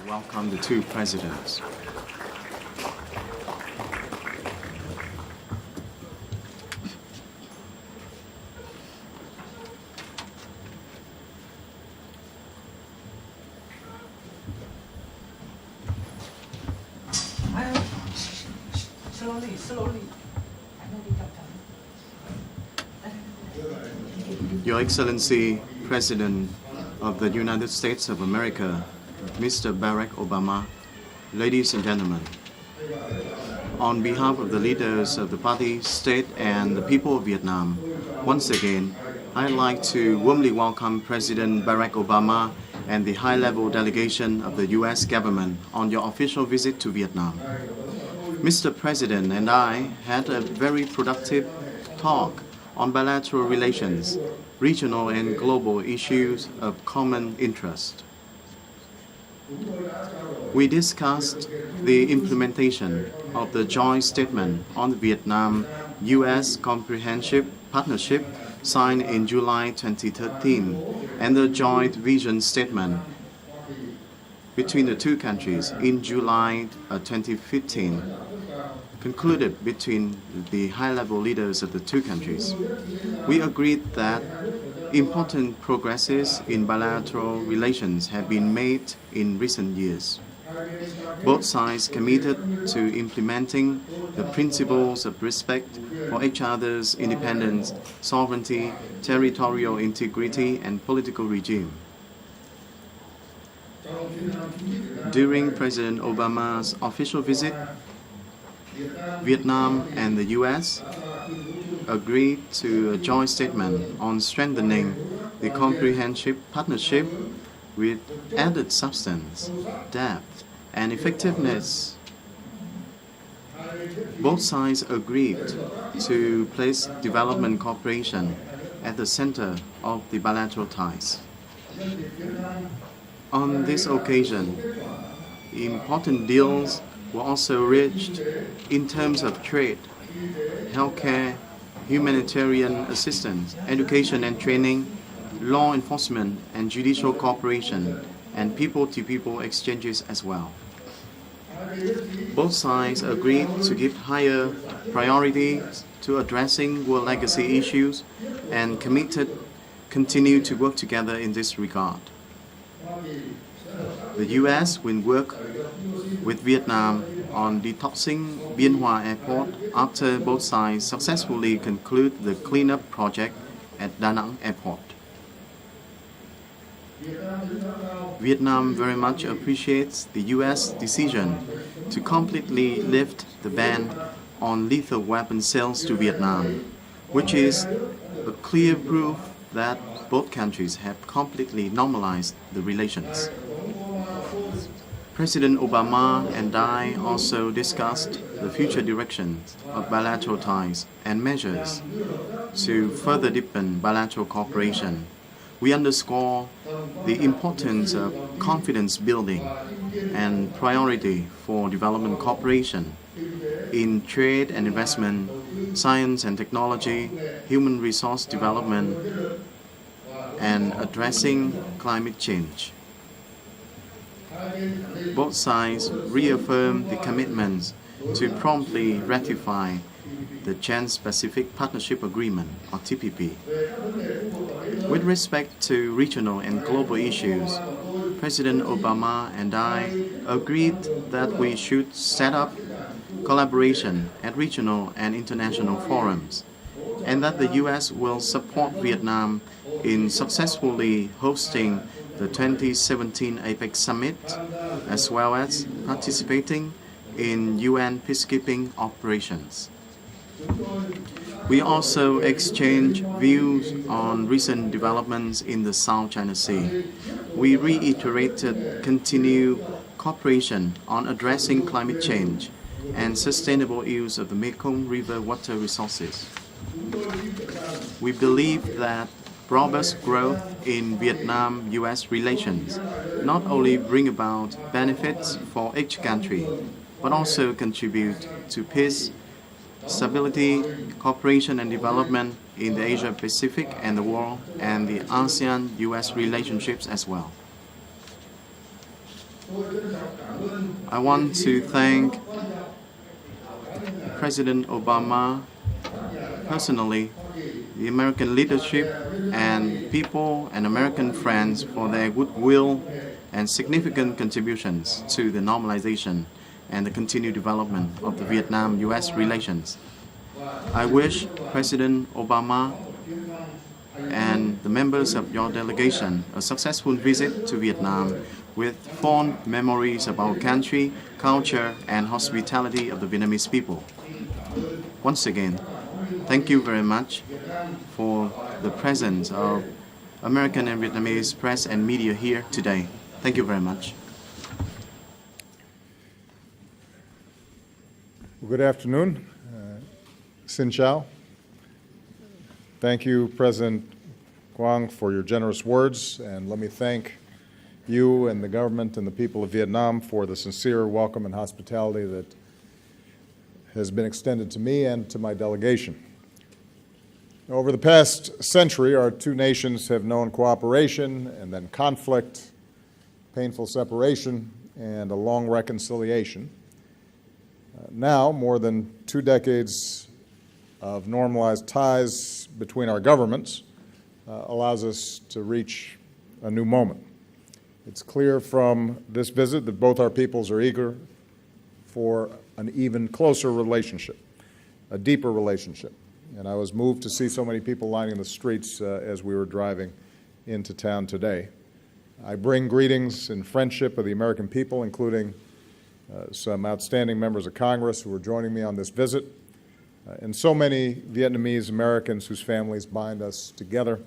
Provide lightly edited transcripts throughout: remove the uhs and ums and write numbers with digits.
welcome the two presidents. Your Excellency, President of the United States of America, Mr. Barack Obama, ladies and gentlemen, on behalf of the leaders of the party, state, and the people of Vietnam, once again, I'd like to warmly welcome President Barack Obama and the high-level delegation of the U.S. government on your official visit to Vietnam. Mr. President and I had a very productive talk on bilateral relations, regional and global issues of common interest. We discussed the implementation of the joint statement on the Vietnam-U.S. Comprehensive Partnership signed in July 2013 and the joint vision statement between the two countries in July 2015, concluded between the high-level leaders of the two countries. We agreed that important progresses in bilateral relations have been made in recent years. Both sides committed to implementing the principles of respect for each other's independence, sovereignty, territorial integrity, and political regime. During President Obama's official visit, Vietnam and the U.S. agreed to a joint statement on strengthening the comprehensive partnership with added substance, depth, and effectiveness. Both sides agreed to place development cooperation at the center of the bilateral ties. On this occasion, important deals were also reached in terms of trade, healthcare, humanitarian assistance, education and training, law enforcement and judicial cooperation, and people-to-people exchanges as well. Both sides agreed to give higher priority to addressing world legacy issues and continue to work together in this regard. The U.S. will work with Vietnam on detoxing Bien Hoa Airport after both sides successfully conclude the cleanup project at Da Nang Airport. Vietnam very much appreciates the U.S. decision to completely lift the ban on lethal weapon sales to Vietnam, which is a clear proof that both countries have completely normalized the relations. President Obama and I also discussed the future directions of bilateral ties and measures to further deepen bilateral cooperation. We underscore the importance of confidence building and priority for development cooperation in trade and investment, science and technology, human resource development, and addressing climate change. Both sides reaffirmed the commitments to promptly ratify the Trans-Pacific Partnership Agreement, or TPP. With respect to regional and global issues, President Obama and I agreed that we should set up collaboration at regional and international forums, and that the U.S. will support Vietnam in successfully hosting the 2017 APEC Summit, as well as participating in UN peacekeeping operations. We also exchanged views on recent developments in the South China Sea. We reiterated continued cooperation on addressing climate change and sustainable use of the Mekong River water resources. We believe that robust growth in Vietnam-U.S. relations not only bring about benefits for each country, but also contribute to peace, stability, cooperation and development in the Asia-Pacific and the world, and the ASEAN-U.S. relationships as well. I want to thank President Obama personally, the American leadership, and people and American friends for their goodwill and significant contributions to the normalization and the continued development of the Vietnam-US relations. I wish President Obama and the members of your delegation a successful visit to Vietnam with fond memories of our country, culture, and hospitality of the Vietnamese people. Once again, thank you very much for the presence of American and Vietnamese press and media here today. Thank you very much. Good afternoon. Xin chào. Thank you, President Quang, for your generous words, and let me thank you and the government and the people of Vietnam for the sincere welcome and hospitality that has been extended to me and to my delegation. Over the past century, our two nations have known cooperation and then conflict, painful separation, and a long reconciliation. Now, more than 2 decades of normalized ties between our governments allows us to reach a new moment. It's clear from this visit that both our peoples are eager for an even closer relationship, a deeper relationship. And I was moved to see so many people lining the streets as we were driving into town today. I bring greetings and friendship of the American people, including some outstanding members of Congress who are joining me on this visit, and so many Vietnamese Americans whose families bind us together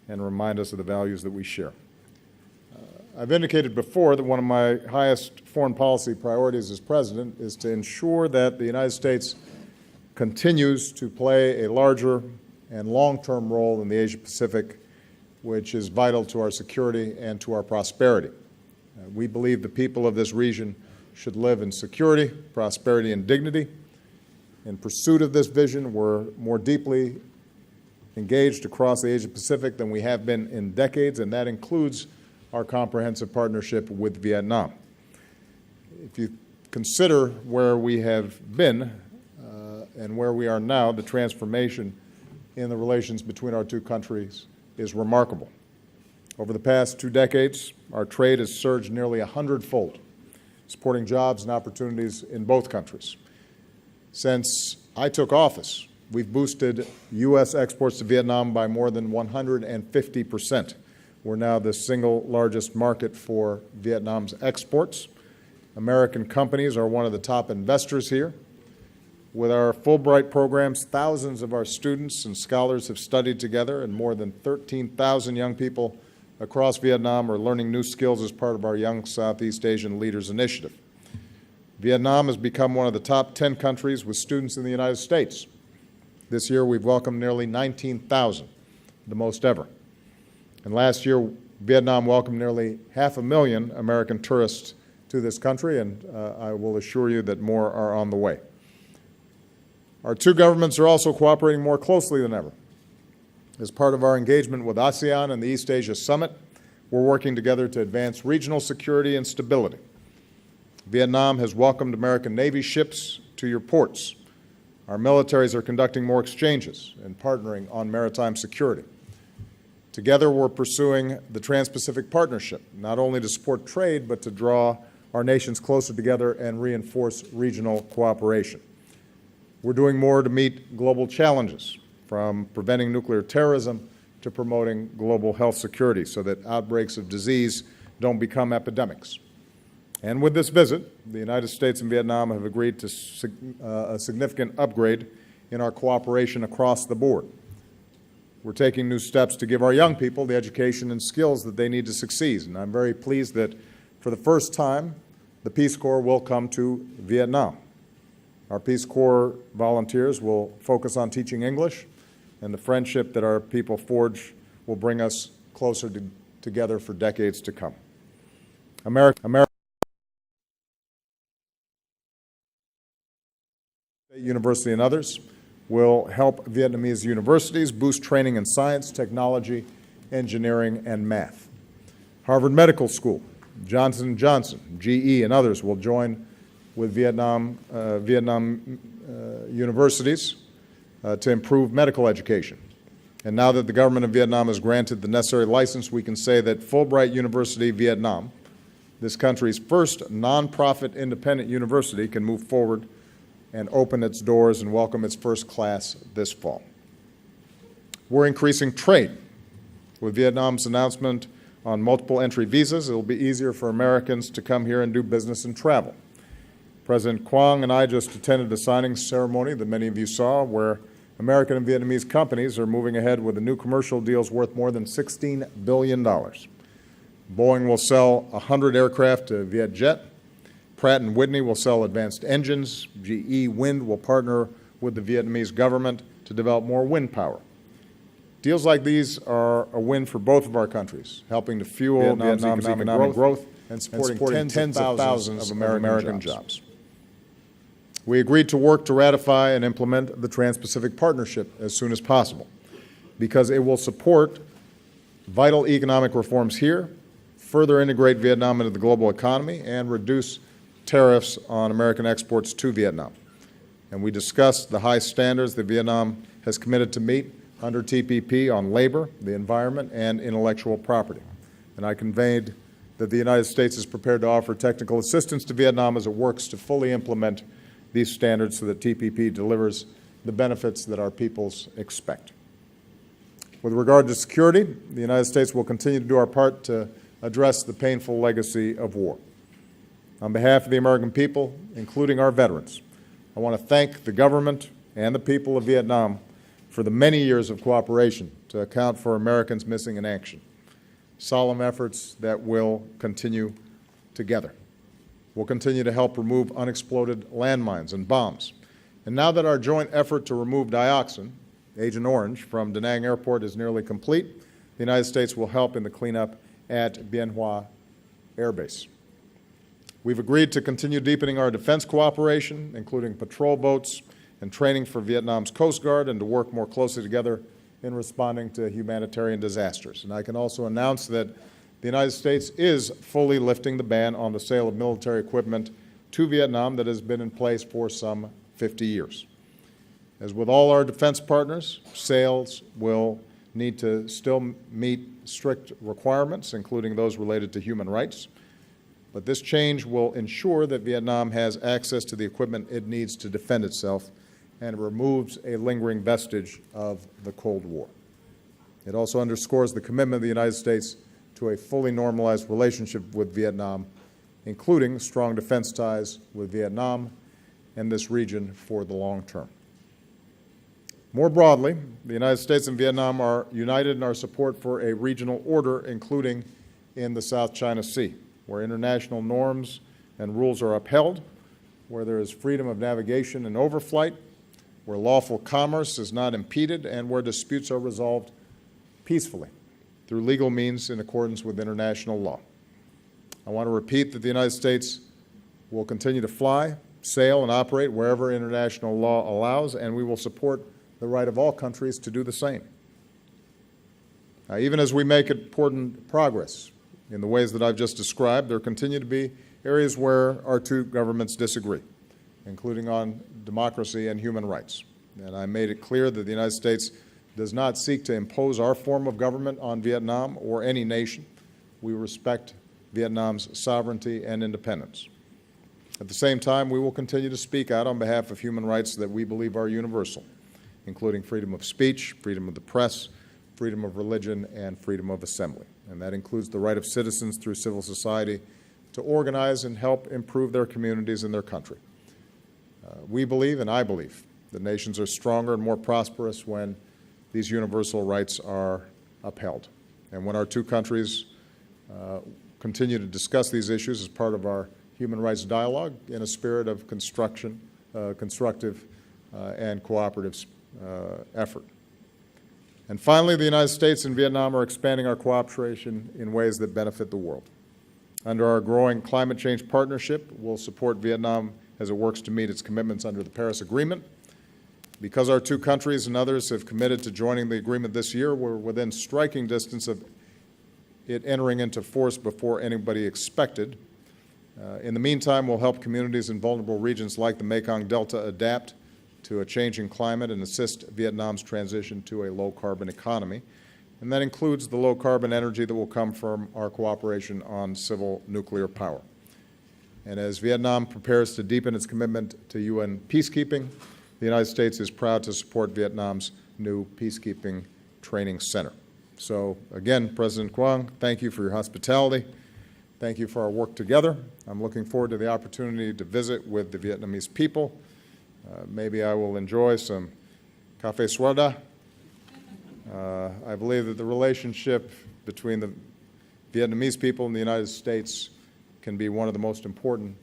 and remind us of the values that we share. I've indicated before that one of my highest foreign policy priorities as president is to ensure that the United States continues to play a larger and long-term role in the Asia-Pacific, which is vital to our security and to our prosperity. We believe the people of this region should live in security, prosperity, and dignity. In pursuit of this vision, we're more deeply engaged across the Asia-Pacific than we have been in decades, and that includes our comprehensive partnership with Vietnam. If you consider where we have been and where we are now, the transformation in the relations between our two countries is remarkable. Over the past 2 decades, our trade has surged nearly 100-fold, supporting jobs and opportunities in both countries. Since I took office, we've boosted U.S. exports to Vietnam by more than 150%. We're now the single largest market for Vietnam's exports. American companies are one of the top investors here. With our Fulbright programs, thousands of our students and scholars have studied together, and more than 13,000 young people across Vietnam are learning new skills as part of our Young Southeast Asian Leaders Initiative. Vietnam has become one of the top 10 countries with students in the United States. This year, we've welcomed nearly 19,000, the most ever. And last year, Vietnam welcomed nearly 500,000 American tourists to this country, and I will assure you that more are on the way. Our two governments are also cooperating more closely than ever. As part of our engagement with ASEAN and the East Asia Summit, we're working together to advance regional security and stability. Vietnam has welcomed American Navy ships to your ports. Our militaries are conducting more exchanges and partnering on maritime security. Together, we're pursuing the Trans-Pacific Partnership, not only to support trade, but to draw our nations closer together and reinforce regional cooperation. We're doing more to meet global challenges, from preventing nuclear terrorism to promoting global health security so that outbreaks of disease don't become epidemics. And with this visit, the United States and Vietnam have agreed to a significant upgrade in our cooperation across the board. We're taking new steps to give our young people the education and skills that they need to succeed. And I'm very pleased that for the first time, the Peace Corps will come to Vietnam. Our Peace Corps volunteers will focus on teaching English, and the friendship that our people forge will bring us closer together for decades to come. America University and others will help Vietnamese universities boost training in science, technology, engineering, and math. Harvard Medical School Johnson & Johnson, GE, and others will join with Vietnam universities to improve medical education. And now that the government of Vietnam has granted the necessary license, we can say that Fulbright University Vietnam, this country's first nonprofit independent university, can move forward and open its doors and welcome its first class this fall. We're increasing trade. With Vietnam's announcement on multiple entry visas, it will be easier for Americans to come here and do business and travel. President Quang and I just attended a signing ceremony that many of you saw, where American and Vietnamese companies are moving ahead with the new commercial deals worth more than $16 billion. Boeing will sell 100 aircraft to Vietjet. Pratt & Whitney will sell advanced engines. GE Wind will partner with the Vietnamese government to develop more wind power. Deals like these are a win for both of our countries, helping to fuel Vietnam's economic growth and supporting tens of thousands of American jobs. We agreed to work to ratify and implement the Trans-Pacific Partnership as soon as possible, because it will support vital economic reforms here, further integrate Vietnam into the global economy, and reduce tariffs on American exports to Vietnam. And we discussed the high standards that Vietnam has committed to meet under TPP on labor, the environment, and intellectual property. And I conveyed that the United States is prepared to offer technical assistance to Vietnam as it works to fully implement these standards so that TPP delivers the benefits that our peoples expect. With regard to security, the United States will continue to do our part to address the painful legacy of war. On behalf of the American people, including our veterans, I want to thank the government and the people of Vietnam for the many years of cooperation to account for Americans missing in action. Solemn efforts that will continue together. We'll continue to help remove unexploded landmines and bombs. And now that our joint effort to remove dioxin, Agent Orange, from Da Nang Airport is nearly complete, the United States will help in the cleanup at Bien Hoa Air Base. We've agreed to continue deepening our defense cooperation, including patrol boats and training for Vietnam's Coast Guard, and to work more closely together in responding to humanitarian disasters. And I can also announce that the United States is fully lifting the ban on the sale of military equipment to Vietnam that has been in place for some 50 years. As with all our defense partners, sales will need to still meet strict requirements, including those related to human rights. But this change will ensure that Vietnam has access to the equipment it needs to defend itself, and removes a lingering vestige of the Cold War. It also underscores the commitment of the United States to a fully normalized relationship with Vietnam, including strong defense ties with Vietnam and this region for the long term. More broadly, the United States and Vietnam are united in our support for a regional order, including in the South China Sea, where international norms and rules are upheld, where there is freedom of navigation and overflight, where lawful commerce is not impeded, and where disputes are resolved peacefully through legal means in accordance with international law. I want to repeat that the United States will continue to fly, sail, and operate wherever international law allows, and we will support the right of all countries to do the same. Even as we make important progress in the ways that I've just described, there continue to be areas where our two governments disagree, including on democracy and human rights. And I made it clear that the United States does not seek to impose our form of government on Vietnam or any nation. We respect Vietnam's sovereignty and independence. At the same time, we will continue to speak out on behalf of human rights that we believe are universal, including freedom of speech, freedom of the press, freedom of religion, and freedom of assembly. And that includes the right of citizens through civil society to organize and help improve their communities and their country. We believe, and I believe, that nations are stronger and more prosperous when these universal rights are upheld. And when our two countries continue to discuss these issues as part of our human rights dialogue in a spirit of constructive and cooperative effort. And finally, the United States and Vietnam are expanding our cooperation in ways that benefit the world. Under our growing climate change partnership, we'll support Vietnam as it works to meet its commitments under the Paris Agreement. Because our two countries and others have committed to joining the agreement this year, we're within striking distance of it entering into force before anybody expected. In the meantime, we'll help communities in vulnerable regions like the Mekong Delta adapt to a changing climate and assist Vietnam's transition to a low-carbon economy. And that includes the low-carbon energy that will come from our cooperation on civil nuclear power. And as Vietnam prepares to deepen its commitment to UN peacekeeping, the United States is proud to support Vietnam's new peacekeeping training center. So again, President Quang, thank you for your hospitality. Thank you for our work together. I'm looking forward to the opportunity to visit with the Vietnamese people. Maybe I will enjoy some café soda. I believe that the relationship between the Vietnamese people and the United States can be one of the most important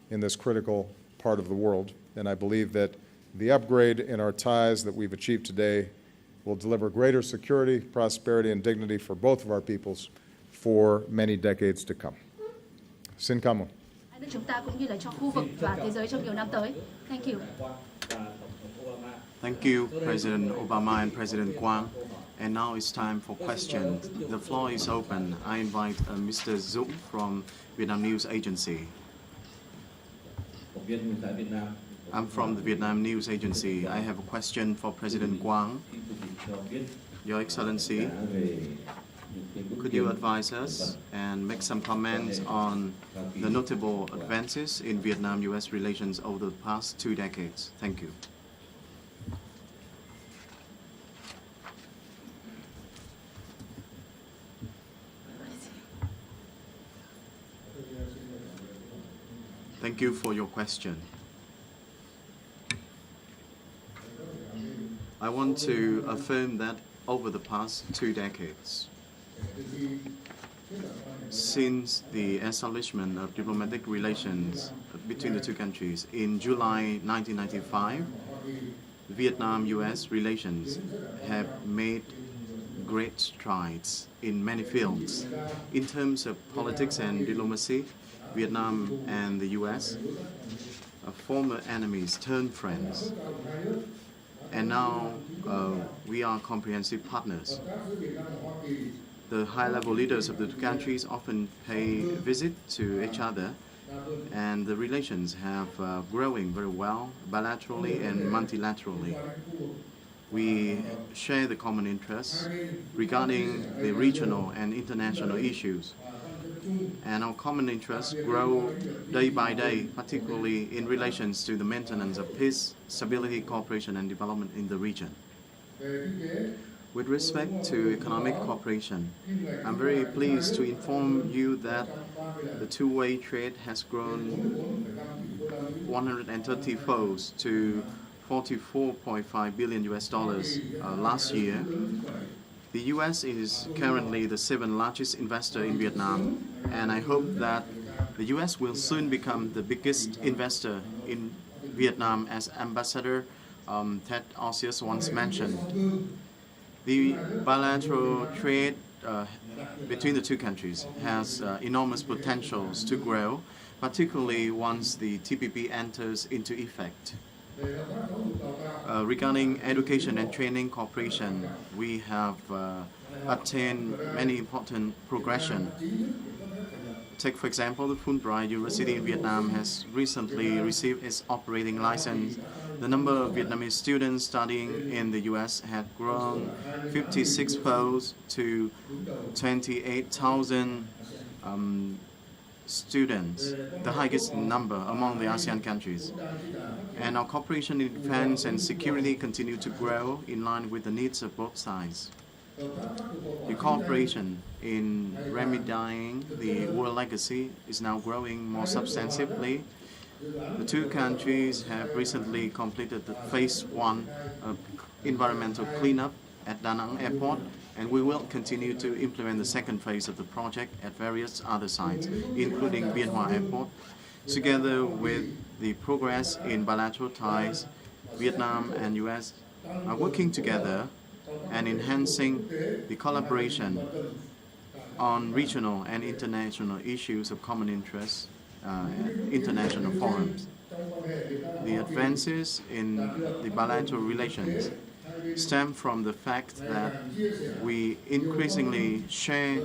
in this critical part of the world. And I believe that the upgrade in our ties that we've achieved today will deliver greater security, prosperity, and dignity for both of our peoples for many decades to come. Xin cảm ơn. Hai nước chúng ta cũng như là cho khu vực và thế giới trong nhiều năm tới. Thank you. Thank you, President Obama and President Quang. And now it's time for questions. The floor is open. I invite Mr. Dũng from Vietnam News Agency. I'm from the Vietnam News Agency. I have a question for President Quang. Your Excellency, could you advise us and make some comments on the notable advances in Vietnam-U.S. relations over the past 2 decades? Thank you. Thank you for your question. I want to affirm that over the past 2 decades, since the establishment of diplomatic relations between the two countries in July 1995, Vietnam-U.S. relations have made great strides in many fields. In terms of politics and diplomacy, Vietnam and the U.S. are former enemies turned friends. And now we are comprehensive partners. The high-level leaders of the two countries often pay visit to each other, and the relations have growing very well, bilaterally and multilaterally. We share the common interests regarding the regional and international issues. And our common interests grow day by day, particularly in relations to the maintenance of peace, stability, cooperation, and development in the region. With respect to economic cooperation, I'm very pleased to inform you that the two-way trade has grown 130-fold to $44.5 billion last year. The U.S. is currently the 7th largest investor in Vietnam, and I hope that the U.S. will soon become the biggest investor in Vietnam, as Ambassador Ted Osius once mentioned. The bilateral trade between the two countries has enormous potentials to grow, particularly once the TPP enters into effect. Regarding education and training cooperation, we have attained many important progression. Take, for example, the Fulbright University in Vietnam has recently received its operating license. The number of Vietnamese students studying in the U.S. had grown 56-fold to 28,000 students, the highest number among the ASEAN countries. And our cooperation in defense and security continue to grow in line with the needs of both sides. The cooperation in remedying the war legacy is now growing more substantively. The two countries have recently completed the phase 1 of environmental cleanup at Da Nang Airport, and we will continue to implement the second phase of the project at various other sites, including Bien Hoa Airport. Together with the progress in bilateral ties, Vietnam and U.S. are working together and enhancing the collaboration on regional and international issues of common interest at international forums. The advances in the bilateral relations stem from the fact that we increasingly share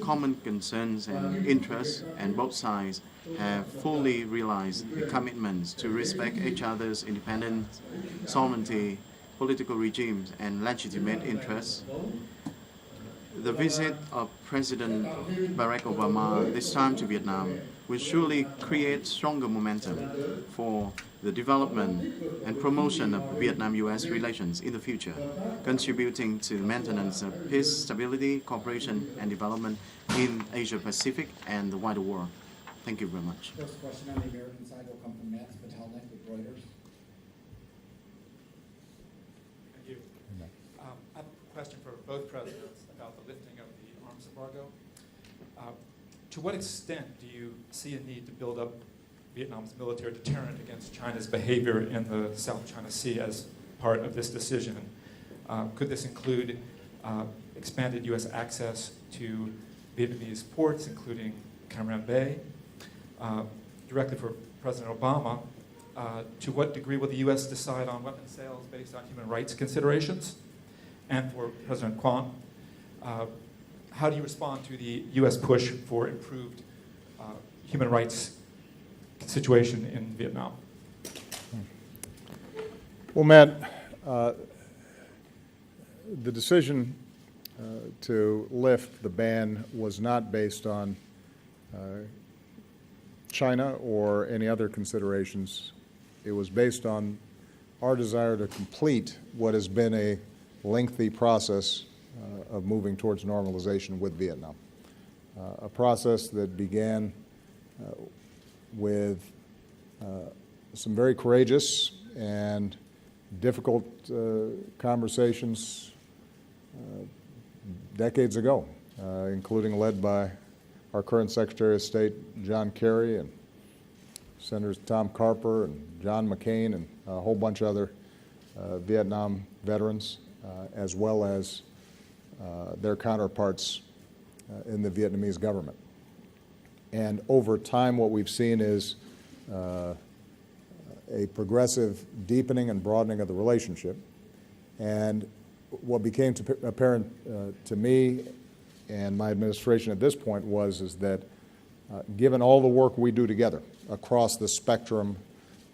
common concerns and interests, and both sides have fully realized the commitments to respect each other's independence, sovereignty, political regimes, and legitimate interests. The visit of President Barack Obama this time to Vietnam will surely create stronger momentum for the development and promotion of Vietnam-U.S. relations in the future, contributing to maintenance of peace, stability, cooperation, and development in Asia-Pacific and the wider world. Thank you very much. First question on the American side will come from Max Patelnik with Reuters. Thank you. I have a question for both presidents about the lifting of the arms embargo. To what extent do you see a need to build up Vietnam's military deterrent against China's behavior in the South China Sea as part of this decision? Could this include expanded U.S. access to Vietnamese ports, including Cam Ranh Bay? Directly for President Obama, to what degree will the U.S. decide on weapons sales based on human rights considerations? And for President Quang, how do you respond to the U.S. push for improved human rights situation in Vietnam? Well, Matt, the decision to lift the ban was not based on China or any other considerations. It was based on our desire to complete what has been a lengthy process of moving towards normalization with Vietnam, a process that began with some very courageous and difficult conversations decades ago, including led by our current Secretary of State, John Kerry, and Senators Tom Carper and John McCain, and a whole bunch of other Vietnam veterans, as well as their counterparts in the Vietnamese government. And over time, what we've seen is a progressive deepening and broadening of the relationship. And what became apparent to me and my administration at this point is that given all the work we do together across the spectrum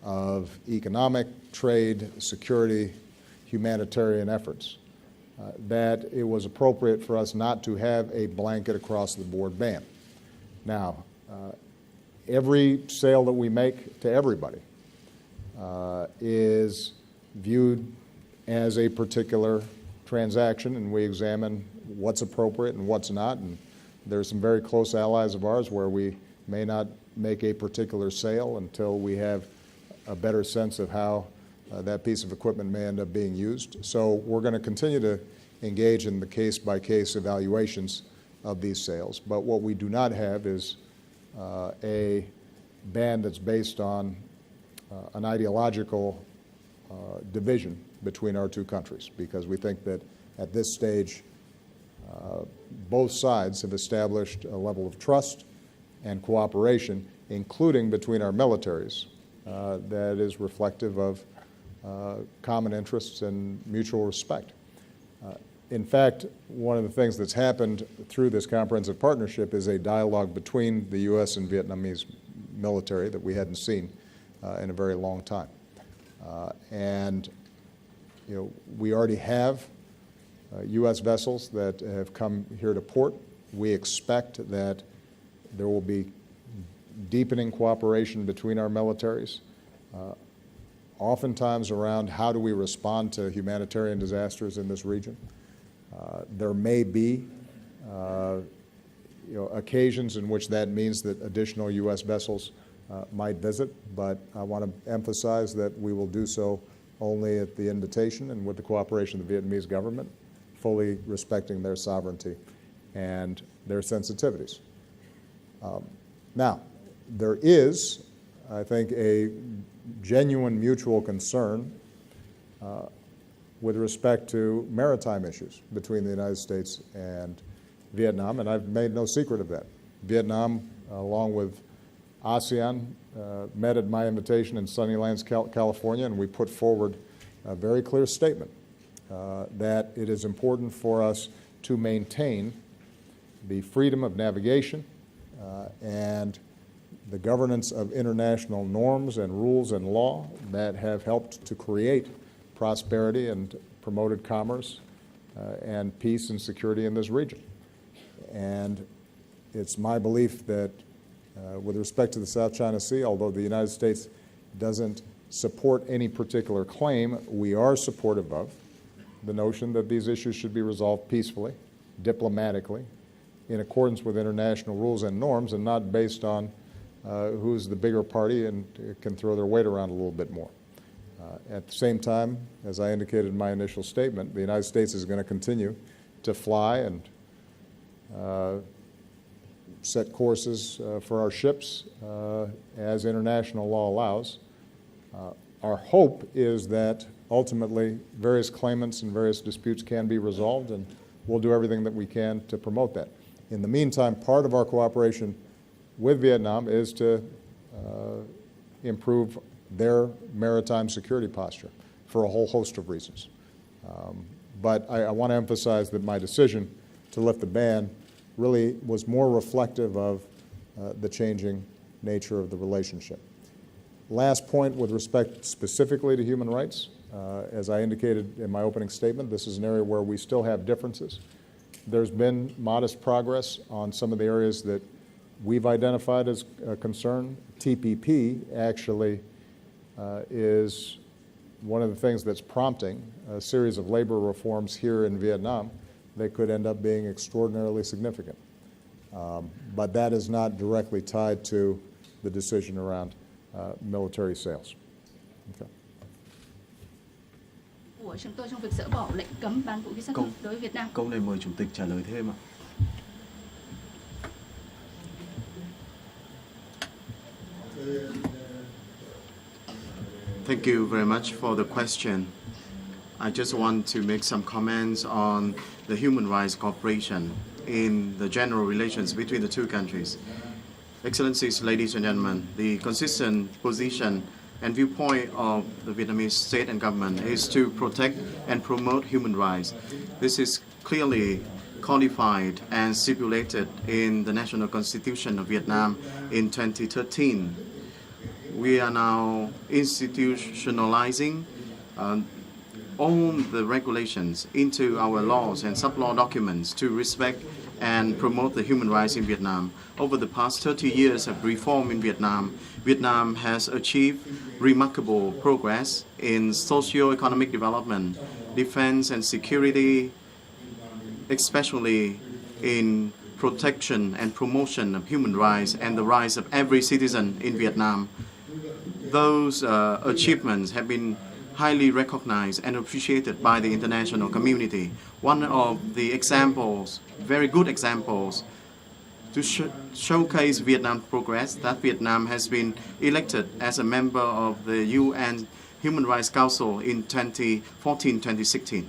of economic, trade, security, humanitarian efforts, that it was appropriate for us not to have a blanket across-the-board ban. Now, every sale that we make to everybody is viewed as a particular transaction, and we examine what's appropriate and what's not. And there are some very close allies of ours where we may not make a particular sale until we have a better sense of how that piece of equipment may end up being used. So we're going to continue to engage in the case-by-case evaluations of these sales. But what we do not have is a ban that's based on an ideological division between our two countries, because we think that at this stage both sides have established a level of trust and cooperation, including between our militaries, that is reflective of common interests and mutual respect. In fact, one of the things that's happened through this comprehensive partnership is a dialogue between the U.S. and Vietnamese military that we hadn't seen in a very long time. And we already have U.S. vessels that have come here to port. We expect that there will be deepening cooperation between our militaries, oftentimes around how do we respond to humanitarian disasters in this region. There may be occasions in which that means that additional U.S. vessels might visit, but I want to emphasize that we will do so only at the invitation and with the cooperation of the Vietnamese government, fully respecting their sovereignty and their sensitivities. Now, there is, I think, a genuine mutual concern with respect to maritime issues between the United States and Vietnam, and I've made no secret of that. Vietnam, along with ASEAN, met at my invitation in Sunnylands, California, and we put forward a very clear statement that it is important for us to maintain the freedom of navigation and the governance of international norms and rules and law that have helped to create prosperity and promoted commerce and peace and security in this region. And it's my belief that with respect to the South China Sea, although the United States doesn't support any particular claim, we are supportive of the notion that these issues should be resolved peacefully, diplomatically, in accordance with international rules and norms, and not based on who's the bigger party and can throw their weight around a little bit more. At the same time, as I indicated in my initial statement, the United States is going to continue to fly and set courses for our ships as international law allows. Our hope is that ultimately various claimants and various disputes can be resolved, and we'll do everything that we can to promote that. In the meantime, part of our cooperation with Vietnam is to improve their maritime security posture for a whole host of reasons. But I want to emphasize that my decision to lift the ban really was more reflective of the changing nature of the relationship. Last point with respect specifically to human rights. As I indicated in my opening statement, this is an area where we still have differences. There's been modest progress on some of the areas that we've identified as a concern. TPP actually is one of the things that's prompting a series of labor reforms here in Vietnam that could end up being extraordinarily significant. But that is not directly tied to the decision around military sales. Okay. Của chúng tôi trong việc dỡ bỏ lệnh cấm bán vũ khí sát thương đối với Việt Nam. Câu này mời Chủ tịch trả lời thêm ạ. Thank you very much for the question. I just want to make some comments on the human rights cooperation in the general relations between the two countries. Excellencies, ladies and gentlemen, the consistent position and viewpoint of the Vietnamese state and government is to protect and promote human rights. This is clearly codified and stipulated in the National Constitution of Vietnam in 2013. We are now institutionalizing all the regulations into our laws and sub-law documents to respect and promote the human rights in Vietnam. Over the past 30 years of reform in Vietnam, Vietnam has achieved remarkable progress in socio-economic development, defense and security, especially in protection and promotion of human rights and the rights of every citizen in Vietnam. Those achievements have been highly recognized and appreciated by the international community. One of the examples, very good examples, to showcase Vietnam's progress, that Vietnam has been elected as a member of the UN Human Rights Council in 2014-2016.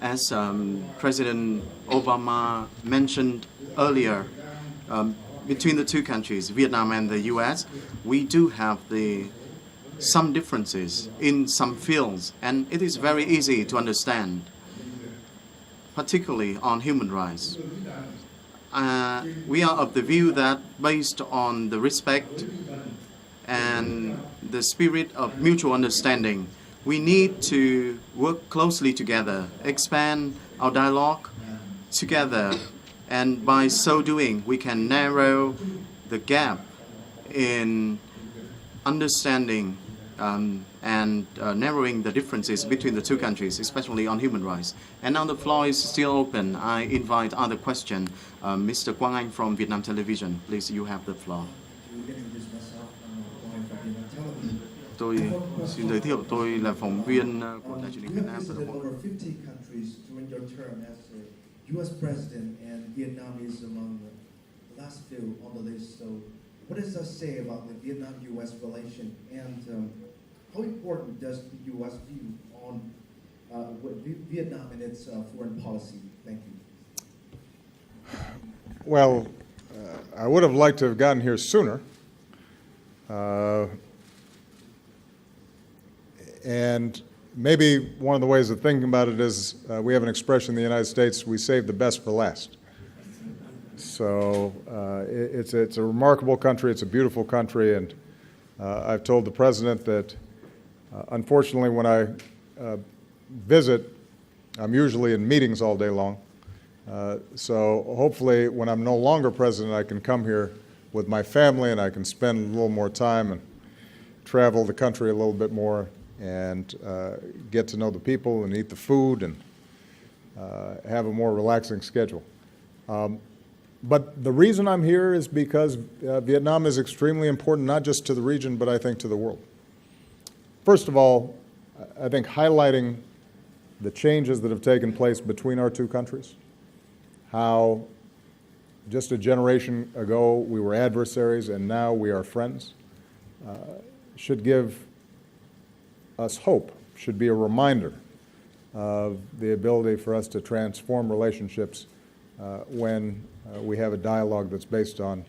As President Obama mentioned earlier, between the two countries, Vietnam and the US, we do have some differences in some fields, and it is very easy to understand, particularly on human rights. We are of the view that based on the respect and the spirit of mutual understanding, we need to work closely together, expand our dialogue together, and by so doing, we can narrow the gap in understanding and narrowing the differences between the two countries, especially on human rights. And now the floor is still open. I invite other question. Mr. Quang Anh from Vietnam Television, please, you have the floor. Tôi xin giới thiệu, tôi là phóng viên của Đài truyền hình Việt Nam. Over 50 countries during your term as U.S. President, and Vietnam is among the last few on the list. So, what does that say about the Vietnam-U.S. relation, and how important does the U.S. view on Vietnam and its foreign policy? Thank you. Well, I would have liked to have gotten here sooner. And maybe one of the ways of thinking about it is we have an expression in the United States, we save the best for last. So it's a remarkable country, it's a beautiful country, and I've told the President that unfortunately when I visit, I'm usually in meetings all day long. So hopefully when I'm no longer President, I can come here with my family and I can spend a little more time and travel the country a little bit more and get to know the people and eat the food and have a more relaxing schedule. But the reason I'm here is because Vietnam is extremely important, not just to the region, but I think to the world. First of all, I think highlighting the changes that have taken place between our two countries, how just a generation ago we were adversaries and now we are friends, should give us hope, should be a reminder of the ability for us to transform relationships when we have a dialogue that's based on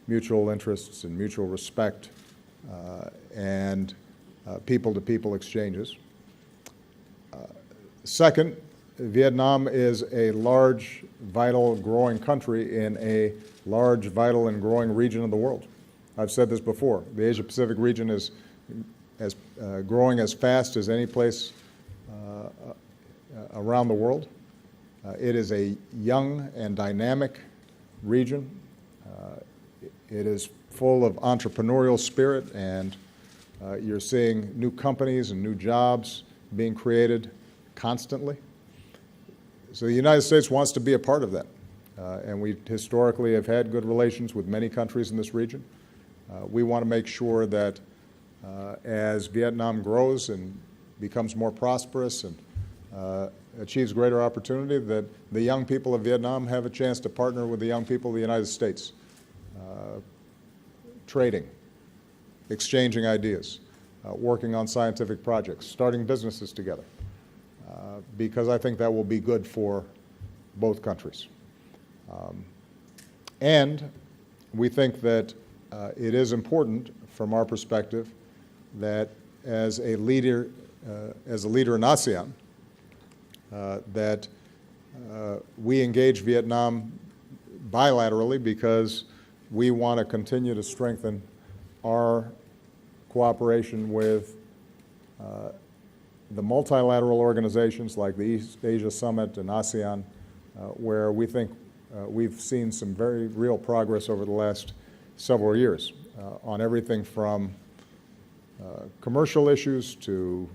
mutual interests and mutual respect and people-to-people exchanges. Second, Vietnam is a large, vital, growing country in a large, vital, and growing region of the world. I've said this before. The Asia-Pacific region is growing as fast as any place around the world. It is a young and dynamic region. It is full of entrepreneurial spirit, and you're seeing new companies and new jobs being created constantly. So the United States wants to be a part of that. And we historically have had good relations with many countries in this region. We want to make sure that as Vietnam grows and becomes more prosperous and achieves greater opportunity, that the young people of Vietnam have a chance to partner with the young people of the United States, trading, exchanging ideas, working on scientific projects, starting businesses together, because I think that will be good for both countries. And we think that it is important from our perspective that as a leader in ASEAN, that we engage Vietnam bilaterally because we want to continue to strengthen our cooperation with the multilateral organizations like the East Asia Summit and ASEAN, where we think we've seen some very real progress over the last several years on everything from commercial issues to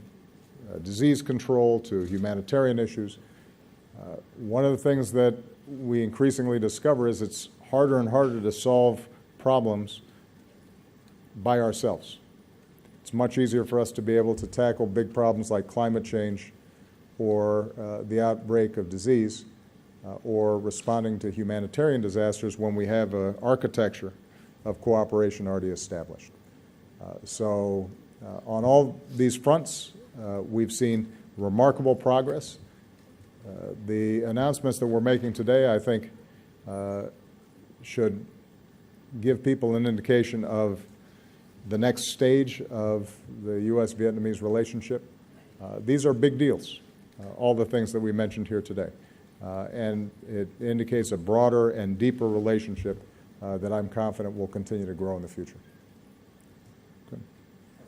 disease control to humanitarian issues. One of the things that we increasingly discover is it's harder and harder to solve problems by ourselves. It's much easier for us to be able to tackle big problems like climate change or the outbreak of disease or responding to humanitarian disasters when we have an architecture of cooperation already established. So on all these fronts, we've seen remarkable progress. The announcements that we're making today, I think, should give people an indication of the next stage of the U.S.-Vietnamese relationship. These are big deals, all the things that we mentioned here today. And it indicates a broader and deeper relationship that I'm confident will continue to grow in the future. Good.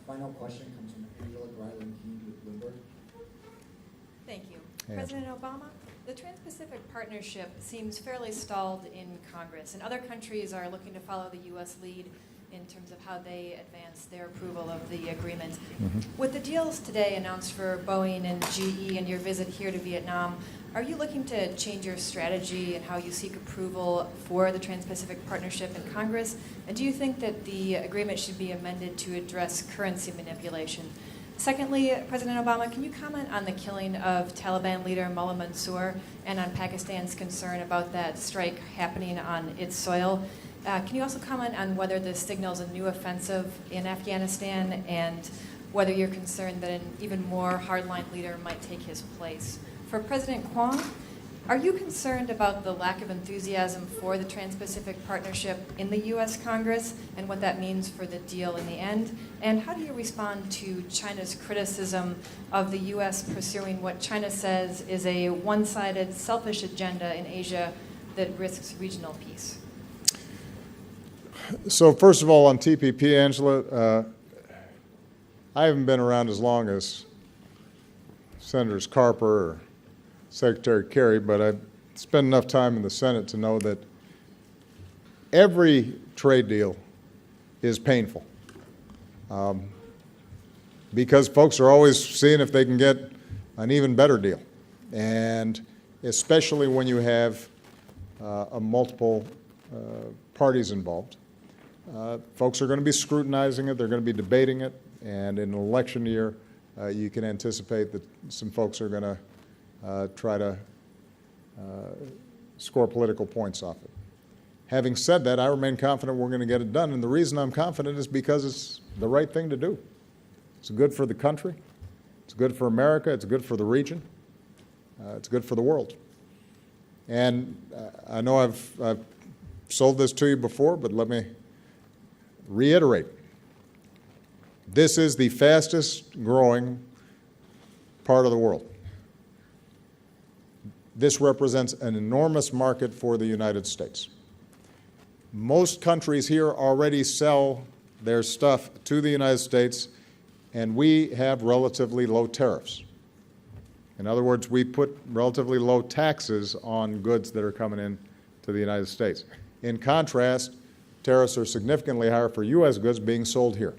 Our final question comes from Angela Greiling-Keene with Bloomberg. Thank you. Angela. President Obama, the Trans-Pacific Partnership seems fairly stalled in Congress, and other countries are looking to follow the U.S. lead in terms of how they advance their approval of the agreement. Mm-hmm. With the deals today announced for Boeing and GE and your visit here to Vietnam, are you looking to change your strategy and how you seek approval for the Trans-Pacific Partnership in Congress? And do you think that the agreement should be amended to address currency manipulation? Secondly, President Obama, can you comment on the killing of Taliban leader Mullah Mansour and on Pakistan's concern about that strike happening on its soil? Can you also comment on whether this signals a new offensive in Afghanistan and whether you're concerned that an even more hardline leader might take his place? For President Quang, Are you concerned about the lack of enthusiasm for the Trans-Pacific Partnership in the U.S. Congress and what that means for the deal in the end? And how do you respond to China's criticism of the U.S. pursuing what China says is a one-sided, selfish agenda in Asia that risks regional peace? So first of all, on TPP, Angela, I haven't been around as long as Senators Carper or Secretary Kerry, but I've spent enough time in the Senate to know that every trade deal is painful because folks are always seeing if they can get an even better deal, and especially when you have multiple parties involved. Folks are going to be scrutinizing it, they're going to be debating it, and in an election year, you can anticipate that some folks are going to try to score political points off it. Having said that, I remain confident we're going to get it done, and the reason I'm confident is because it's the right thing to do. It's good for the country, it's good for America, it's good for the region, it's good for the world. And I know I've sold this to you before, but let me reiterate. This is the fastest growing part of the world. This represents an enormous market for the United States. Most countries here already sell their stuff to the United States, and we have relatively low tariffs. In other words, we put relatively low taxes on goods that are coming in to the United States. In contrast, tariffs are significantly higher for U.S. goods being sold here.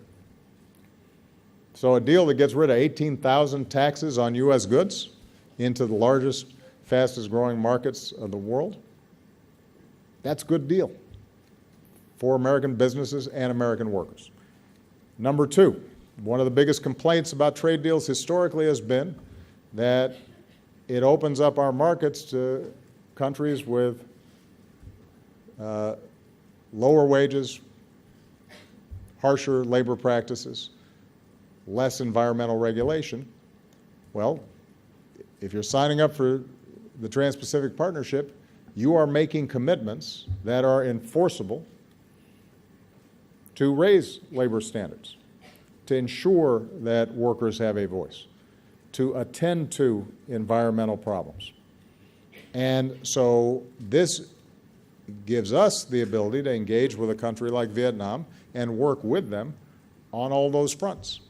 So a deal that gets rid of 18,000 taxes on U.S. goods into the largest, fastest growing markets of the world, that's a good deal for American businesses and American workers. Number two, one of the biggest complaints about trade deals historically has been that it opens up our markets to countries with lower wages, harsher labor practices, less environmental regulation. Well, if you're signing up for the Trans-Pacific Partnership, you are making commitments that are enforceable to raise labor standards, to ensure that workers have a voice, to attend to environmental problems. And so this gives us the ability to engage with a country like Vietnam and work with them on all those fronts,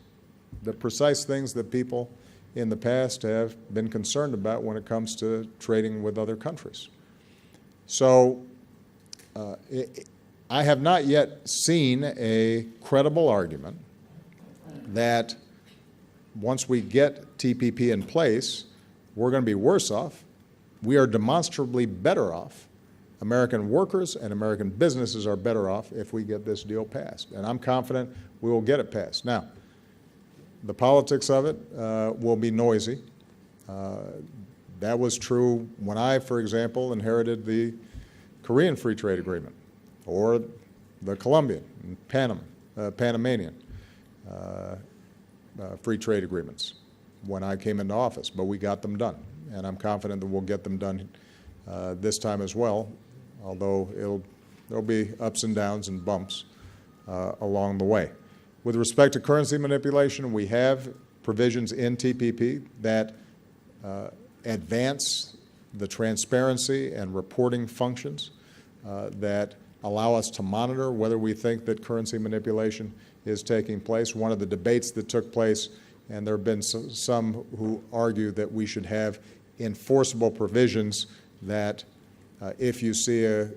the precise things that people in the past have been concerned about when it comes to trading with other countries. So I have not yet seen a credible argument that once we get TPP in place, we're going to be worse off. We are demonstrably better off. American workers and American businesses are better off if we get this deal passed. And I'm confident we will get it passed. Now, the politics of it will be noisy. That was true when I, for example, inherited the Korean Free Trade Agreement or the Colombian and Panamanian free trade agreements when I came into office, but we got them done. And I'm confident that we'll get them done this time as well, although there'll be ups and downs and bumps along the way. With respect to currency manipulation, we have provisions in TPP that advance the transparency and reporting functions that allow us to monitor whether we think that currency manipulation is taking place. One of the debates that took place, and there have been some who argue that we should have enforceable provisions that if you see a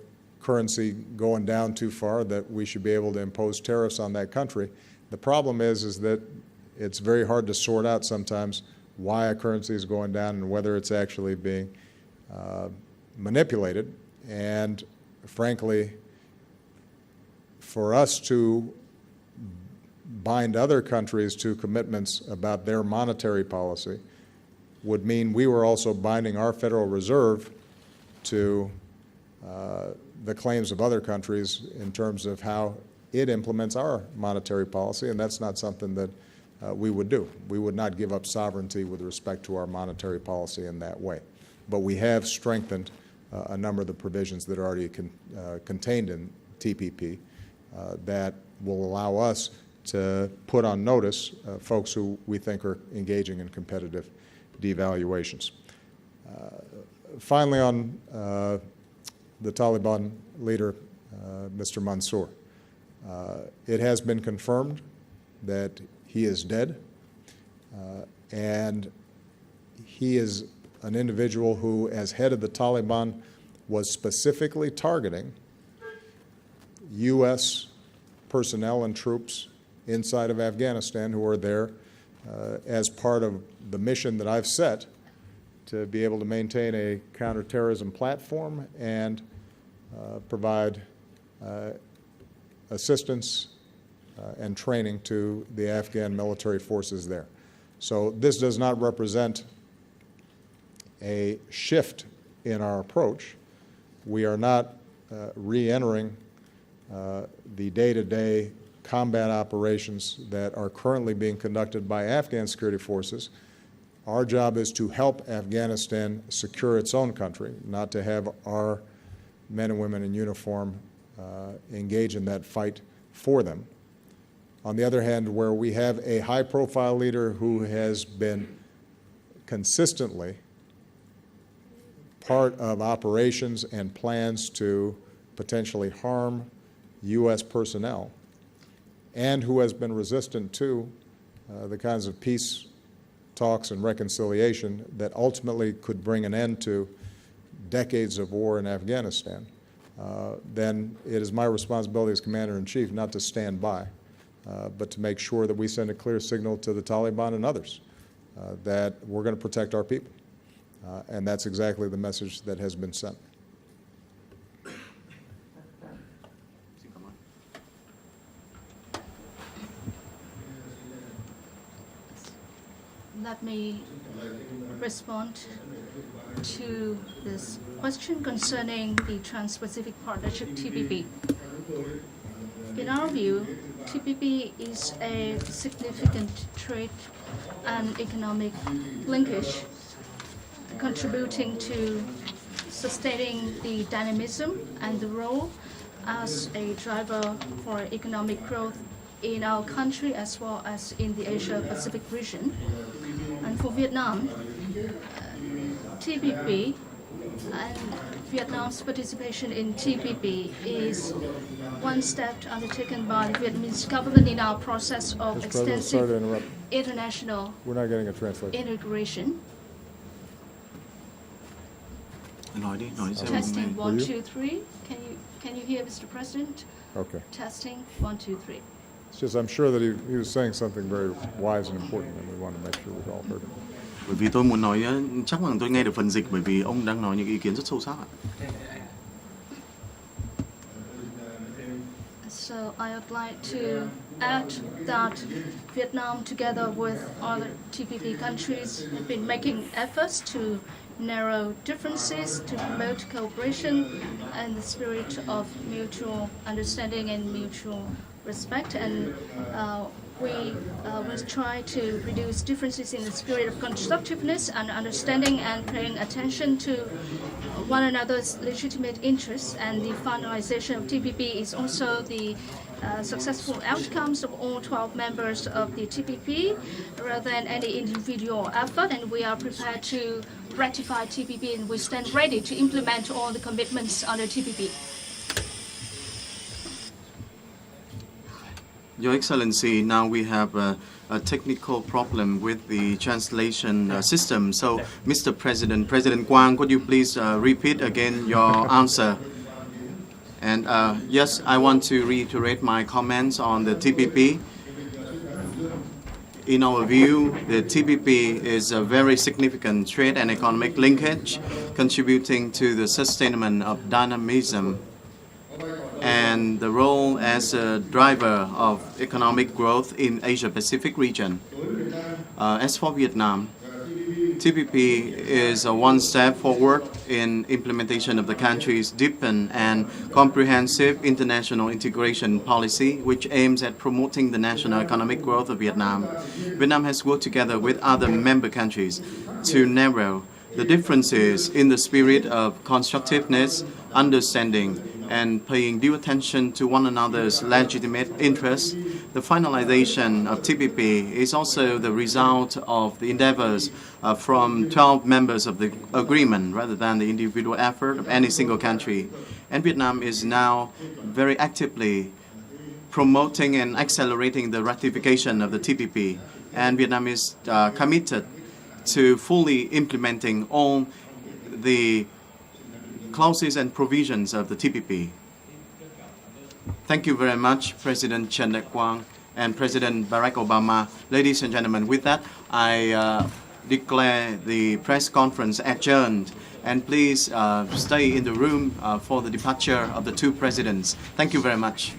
currency going down too far, that we should be able to impose tariffs on that country. The problem is that it's very hard to sort out sometimes why a currency is going down and whether it's actually being manipulated. And frankly, for us to bind other countries to commitments about their monetary policy would mean we were also binding our Federal Reserve to the claims of other countries in terms of how it implements our monetary policy, and that's not something that we would do. We would not give up sovereignty with respect to our monetary policy in that way. but we have strengthened a number of the provisions that are already contained in TPP that will allow us to put on notice folks who we think are engaging in competitive devaluations. Finally, on the Taliban leader, Mr. Mansour, it has been confirmed that he is dead, and he is an individual who, as head of the Taliban, was specifically targeting U.S. personnel and troops inside of Afghanistan who are there as part of the mission that I've set to be able to maintain a counterterrorism platform and provide assistance and training to the Afghan military forces there. So this does not represent a shift in our approach. We are not re-entering the day-to-day combat operations that are currently being conducted by Afghan security forces. Our job is to help Afghanistan secure its own country, not to have our men and women in uniform engage in that fight for them. On the other hand, where we have a high-profile leader who has been consistently part of operations and plans to potentially harm U.S. personnel, and who has been resistant to the kinds of peace talks and reconciliation that ultimately could bring an end to decades of war in Afghanistan, then it is my responsibility as Commander-in-Chief not to stand by, but to make sure that we send a clear signal to the Taliban and others that we're going to protect our people. And that's exactly the message that has been sent. Let me respond to this question concerning the Trans-Pacific Partnership, TPP. In our view, TPP is a significant trade and economic linkage contributing to sustaining the dynamism and the role as a driver for economic growth in our country as well as in the Asia-Pacific region. And for Vietnam, TPP and Vietnam's participation in TPP is one step undertaken by the Vietnamese government in our process of Mr. President, extensive sorry to interrupt. international We're not getting a translation. integration. Nói đi xem Testing Were 1, you? 2, 3. Can you hear, Mr. President? Okay. Testing 1, 2, 3. It's just I'm sure that he was saying something very wise and important, and we want to make sure we've all heard it. Bởi vì tôi muốn nói chắc là tôi nghe được phần dịch bởi vì ông đang nói những ý kiến rất sâu sắc ạ. So I would like to add that Vietnam, together with other TPP countries, have been making efforts to narrow differences, to promote cooperation and the spirit of mutual understanding and mutual respect. And we will try to reduce differences in the spirit of constructiveness and understanding and paying attention to one another's legitimate interests. And the finalization of TPP is also the successful outcomes of all 12 members of the TPP rather than any individual effort. And we are prepared to ratify TPP, and we stand ready to implement all the commitments under TPP. Your Excellency, now we have a technical problem with the translation system. So, Mr. President, President Quang, could you please repeat again your answer? And yes, I want to reiterate my comments on the TPP. In our view, the TPP is a very significant trade and economic linkage, contributing to the sustainment of dynamism and the role as a driver of economic growth in Asia-Pacific region. As for Vietnam, TPP is a one step forward in implementation of the country's deepened and comprehensive international integration policy, which aims at promoting the national economic growth of Vietnam. Vietnam has worked together with other member countries to narrow the differences in the spirit of constructiveness, understanding, and paying due attention to one another's legitimate interests. The finalization of TPP is also the result of the endeavors from 12 members of the agreement rather than the individual effort of any single country. And Vietnam is now very actively promoting and accelerating the ratification of the TPP. And Vietnam is committed to fully implementing all the clauses and provisions of the TPP. Thank you very much, President Trần Đại Quang and President Barack Obama. Ladies and gentlemen, with that, I declare the press conference adjourned. And please stay in the room for the departure of the two presidents. Thank you very much.